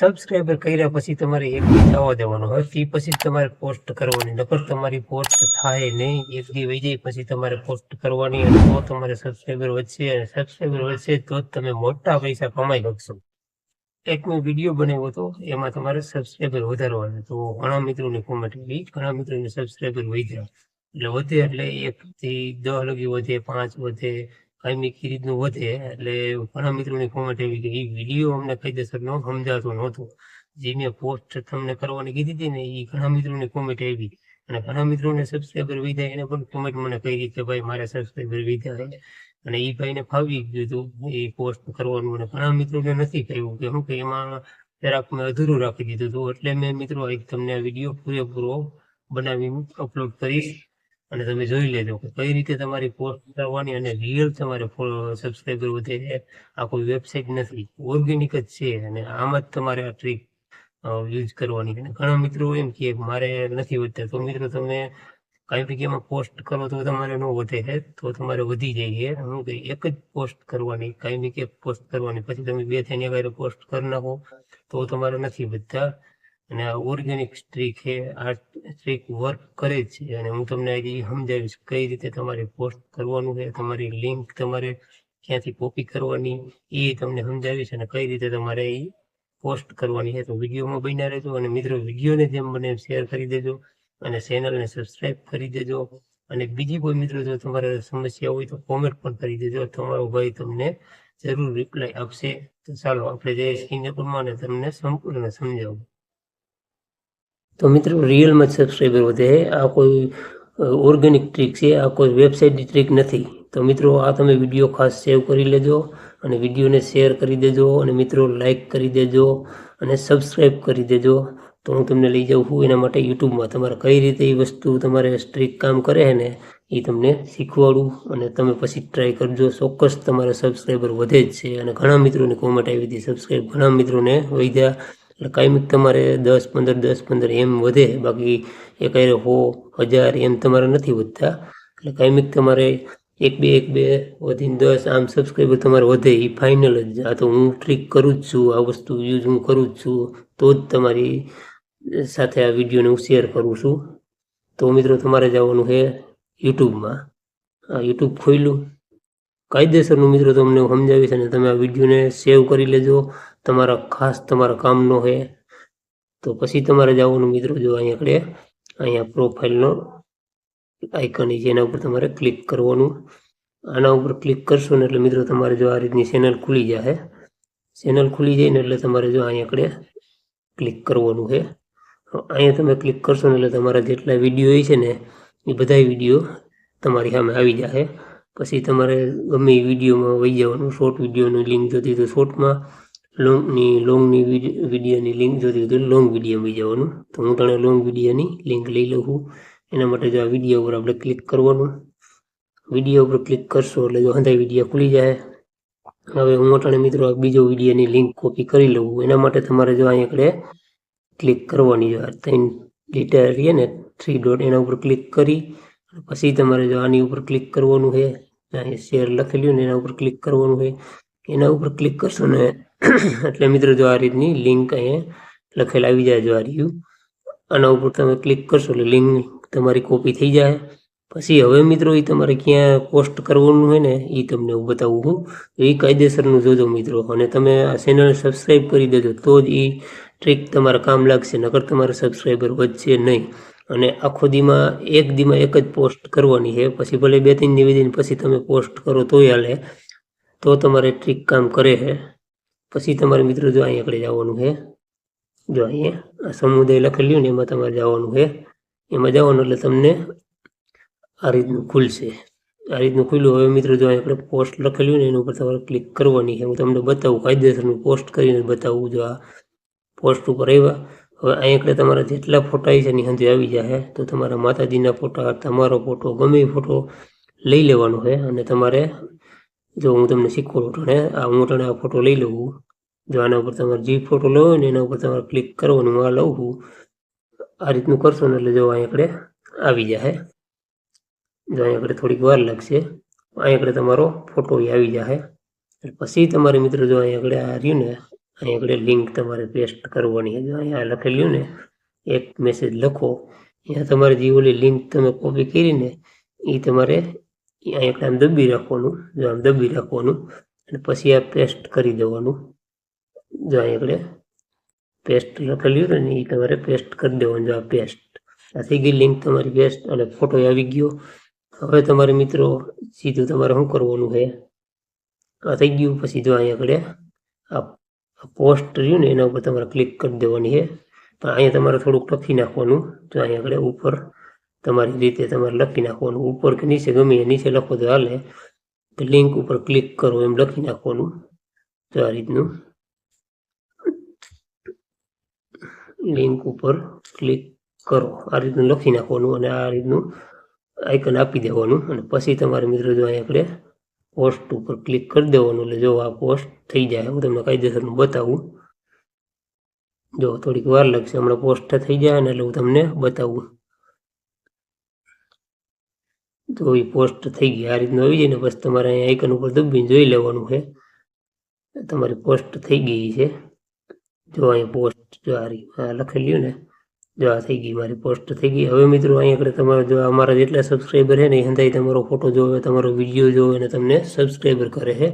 Subscriber કર્યા પછી તમારે એક દી થવા દેવાનો હોય, તે પછી તમારે પોસ્ટ કરવાની, નકર તમારી પોસ્ટ થાય નહીં. એક દી વહી જાય પછી તમારે પોસ્ટ કરવાની, અને તો તમારે સબસ્ક્રાઈબર વધશે, અને સબસ્ક્રાઈબર વધશે તો જ તમે મોટા પૈસા કમાઈ શકશો. એક મેં વિડીયો બનાવ્યો હતો, એમાં તમારે સબસ્ક્રાઈબર વધારવાના. તો ઘણા મિત્રોની કોમેન્ટ આવી, ઘણા મિત્રોને સબસ્ક્રાઈબર વધ્યા. એટલે વધે એટલે 1 થી 10 લગી વધે, 5 વધે, કાયમી રીતનું વધે. એટલે ઘણા મિત્રોની કોમેન્ટ આવી કે એ વિડીયો અમને કાયદેસર ન સમજાતો નહોતો, જે મેં પોસ્ટ તમને કરવાની કીધી હતી ને, એ ઘણા મિત્રોની કોમેન્ટ આવી. અને ઘણા મિત્રોને સબસ્ક્રાઈબર વધ્યા, એને પણ કોમેન્ટ મને કરી કે ભાઈ મારે સબસ્ક્રાઈબર વધ્યા છે. અને એ ભાઈને ફાવી ગયું હતું એ પોસ્ટ કરવાનું. અને ઘણા મિત્રોને નથી કહ્યું કે શું કે એમાં જરાક મેં અધૂરું રાખી દીધું હતું. એટલે મેં મિત્રો એક તમને આ વિડીયો પૂરેપૂરો બનાવી અપલોડ કરીશ, અને તમે જોઈ લેજો કે કઈ રીતે તમારી પોસ્ટ કરવાની અને રિયલ તમારે સબસ્ક્રાઈબર વધે છે. આ કોઈ વેબસાઇટ નથી, ઓર્ગેનિક જ છે, અને આમ જ તમારે આ ટ્રીક યુઝ કરવાની. અને ઘણા મિત્રો એમ કે મારે નથી વધતા, તો મિત્રો તમે કાંઈ બી એમાં પોસ્ટ કરો તો તમારે ન વધે છે, તો તમારે વધી જાય છે. હું કે એક જ પોસ્ટ કરવાની, કાંઈ બી એક પોસ્ટ કરવાની, પછી તમે 2 થઈને એક પોસ્ટ કરી નાખો તો તમારે નથી વધતા. અને આ ઓર્ગેનિક ટ્રીક છે, આ ટ્રીક વર્ક કરે જ છે. અને હું તમને આજે સમજાવીશ કઈ રીતે તમારે પોસ્ટ કરવાનું છે, તમારી લિંક તમારે ક્યાંથી કોપી કરવાની એ તમને સમજાવીશ, અને કઈ રીતે તમારે એ પોસ્ટ કરવાની છે. તો વિડીયોમાં બન્યા રહેજો, અને મિત્રો વિડીયોને જેમ બને શેર કરી દેજો, અને ચેનલને સબસ્ક્રાઈબ કરી દેજો. અને બીજી કોઈ મિત્રો જો તમારે સમસ્યા હોય તો કોમેન્ટ પણ કરી દેજો, તમારો ભાઈ તમને જરૂર રિપ્લાય આપશે. તો ચાલો આપણે જઈએ સ્ક્રીન પ્રમાણે તમને સંપૂર્ણ સમજાવું. તો મિત્રો રિયલમાં જ સબસ્ક્રાઈબર વધે, આ કોઈ ઓર્ગેનિક ટ્રીક છે, આ કોઈ વેબસાઇટની ટ્રીક નથી. તો મિત્રો આ તમે વિડીયો ખાસ સેવ કરી લેજો, અને વિડીયોને શેર કરી દેજો, અને મિત્રો લાઈક કરી દેજો, અને સબસ્ક્રાઈબ કરી દેજો. તો હું તમને લઈ જાઉં છું એના માટે યુટ્યુબમાં, તમારે કઈ રીતે એ વસ્તુ તમારે સ્ટ્રીક કામ કરે છે ને એ તમને શીખવાડું, અને તમે પછી ટ્રાય કરજો. ચોક્કસ તમારા સબસ્ક્રાઈબર વધે જ છે. અને ઘણા મિત્રોની કોમેન્ટ આવી હતી સબસ્ક્રાઈબ ઘણા મિત્રોને વધ્યા. એટલે કાંઈ તમારે 10-15 એમ વધે, બાકી 100-1000 એમ તમારે નથી વધતા. એટલે કાંઈ તમારે 1-2 વધીને 10 આમ સબસ્ક્રાઈબર તમારે વધે એ ફાઇનલ જ. આ તો હું ટ્રીક કરું જ છું, આ વસ્તુ યુઝ હું કરું જ છું, તો જ તમારી સાથે આ વિડીયોને હું શેર કરું છું. તો મિત્રો તમારે જવાનું છે યુટ્યુબમાં. આ યુટ્યુબ ખોલ્યું, કાયદેસરનું મિત્રો તમને હું સમજાવીશ, અને તમે આ વિડીયોને સેવ કરી લેજો, તમારા ખાસ તમારા કામનો છે. તો પછી તમારે જવાનું મિત્રો, જો અહીંયા પ્રોફાઇલનો આઇકન છે, એના ઉપર તમારે ક્લિક કરવાનું. આના ઉપર ક્લિક કરશો ને એટલે મિત્રો તમારે જો આ રીતની ચેનલ ખુલી જાય, ચેનલ ખુલી જાય ને એટલે તમારે જો અહીંયા ક્લિક કરવાનું છે. અહીંયા તમે ક્લિક કરશો ને એટલે તમારા જેટલા વિડીયો છે ને એ બધા વિડીયો તમારી સામે આવી જાય. પછી તમારે ગમે એ વિડીયોમાં વહી જવાનું. શોર્ટ વિડીયોની લિંક જોતી તો શોર્ટમાં, લોંગની વિડીયોની લિંક જોતી તો લોંગ વિડીયોમાં વહી જવાનું. તો હું તને લોંગ વિડીયોની લિંક લઈ લઉં છું. એના માટે જો આ વિડીયો ઉપર આપણે ક્લિક કરવાનું. વિડીયો ઉપર ક્લિક કરશો એટલે જો હંધાઈ વિડીયો ખુલી જાય. હવે હું અટાણે મિત્રો બીજો વિડીયોની લિંક કોપી કરી લઉં. એના માટે તમારે જો અહીંયા ક્લિક કરવાની, જો 3 લીટર રહીએ ને 3 ડોટ, એના ઉપર ક્લિક કરી પછી તમારે જો આની ઉપર ક્લિક કરવાનું છે. અહીંયા શેર લખેલું ને એના ઉપર ક્લિક કરવાનું છે. એના ઉપર ક્લિક કરશો ને એટલે મિત્રો જો આ રીતની લિંક અહીંયા લખેલ આવી જાય. જો આ રહ્યું, આના ઉપર તમે ક્લિક કરશો એટલે લિંક તમારી કોપી થઈ જાય. પછી હવે મિત્રો એ તમારે ક્યાં પોસ્ટ કરવાનું હોય ને એ તમને હું બતાવું છું. તો એ કાયદેસરનું જોજો મિત્રો, અને તમે આ ચેનલ સબસ્ક્રાઈબ કરી દેજો તો જ એ ટ્રીક તમારા કામ લાગશે, નકર તમારા સબસ્ક્રાઈબર વધશે નહીં. અને આખો દીમાં એક જ પોસ્ટ કરવાની છે. પછી ભલે 2-3 નિવેદન પછી તમે પોસ્ટ કરો તોય હાલે, તો તમારે ટ્રીક કામ કરે છે. પછી તમારે મિત્રો જો અહીંયા જવાનું છે, જો અહીંયા આ સમુદાય લખેલું ને એમાં તમારે જવાનું છે. એમાં જવાનું એટલે તમને આ રીતનું ખુલશે. આ રીતનું ખુલ્યું. હવે મિત્રો જો અહીંયા પોસ્ટ લખેલું ને એના ઉપર તમારે ક્લિક કરવાની છે. હું તમને બતાવું, કાયદેસરનું પોસ્ટ કરીને બતાવું. જો આ પોસ્ટ ઉપર આવ્યા. હવે અહીંયા તમારા જેટલા ફોટા છે એની અંદર આવી જાય. તો તમારા માતાજીના ફોટા, તમારો ફોટો, ગમે એ ફોટો લઈ લેવાનો છે. અને તમારે જો હું તમને શીખવાડું, હું આ ફોટો લઈ લઉં. જો આના ઉપર તમારે જે ફોટો લેવો હોય ને એના ઉપર તમારે ક્લિક કરવાનું. હું આ લઉં છું. આ રીતનું કરશો ને એટલે જો અહીંયા આવી જાય. જો અહીંયા થોડીક વાર લાગશે. અહીંયા તમારો ફોટો આવી જાય. પછી તમારે મિત્રો જો અહીંયા આ રહ્યું ને અહીં આગળ લિંક તમારે પેસ્ટ કરવાની. જો અહીંયા લખેલું ને એક મેસેજ લખો, અહીંયા તમારે જે ઓલી લિંક તમે કોપી કરીને એ તમારે અહીંયા આગળ આમ દબી રાખવાનું. જો આમ દબી રાખવાનું અને પછી આ પેસ્ટ કરી દેવાનું. જો અહીંયા આગળ પેસ્ટ લખેલું ને એ તમારે પેસ્ટ કરી દેવાનું. જો આ પેસ્ટ આ થઈ ગઈ લિંક તમારી પેસ્ટ અને ફોટો આવી ગયો. હવે તમારે મિત્રો સીધું તમારે શું કરવાનું છે, આ થઈ ગયું. પછી જો અહીંયા આગળ આ પોસ્ટ રહ્યું ને એના ઉપર તમારે ક્લિક કરી દેવાની છે. પણ અહીંયા તમારે થોડુંક લખી નાખવાનું. જો અહીંયા આગળ ઉપર તમારી રીતે તમારે લખી નાખવાનું. ઉપર કે નીચે ગમે નીચે લખો તો હાલે. લિંક ઉપર ક્લિક કરો એમ લખી નાખવાનું. તો આ રીતનું લિંક ઉપર ક્લિક કરો આ રીતનું લખી નાખવાનું અને આ રીતનું આઇકન આપી દેવાનું. અને પછી તમારે મિત્રો જો અહીંયા આપણે પોસ્ટ ઉપર ક્લિક કરી દેવાનું. એટલે જો આ પોસ્ટ થઈ જાય. હું તમને કાયદેસરનું બતાવું. જો થોડીક વાર લાગશે, હમણાં પોસ્ટ થઈ જાય ને એટલે હું તમને બતાવું. તો એ પોસ્ટ થઈ ગઈ આ રીતનું આવી જાય ને બસ તમારે અહીંયા આઇકન ઉપર દબીને જોઈ લેવાનું છે તમારી પોસ્ટ થઈ ગઈ છે. જો અહીંયા પોસ્ટ જો આ લખેલું ને જો આ થઈ ગઈ મારી પોસ્ટ થઈ ગઈ. હવે મિત્રો અહીંયા આગળ તમારે જો અમારા જેટલા સબસ્ક્રાઈબર છે ને એ હંધાઈ તમારો ફોટો જોવે, તમારો વિડીયો જોવે અને તમને સબસ્ક્રાઈબર કરે છે.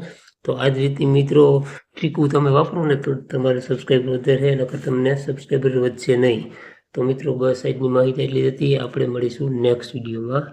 તો આ જ રીતે મિત્રો ટ્રીકું તમે વાપરો ને તો તમારે સબસ્ક્રાઈબર વધે છે, નકર તમને સબસ્ક્રાઈબર વધશે નહીં. તો મિત્રો બસ આજની માહિતી એટલી હતી. આપણે મળીશું નેક્સ્ટ વિડીયોમાં.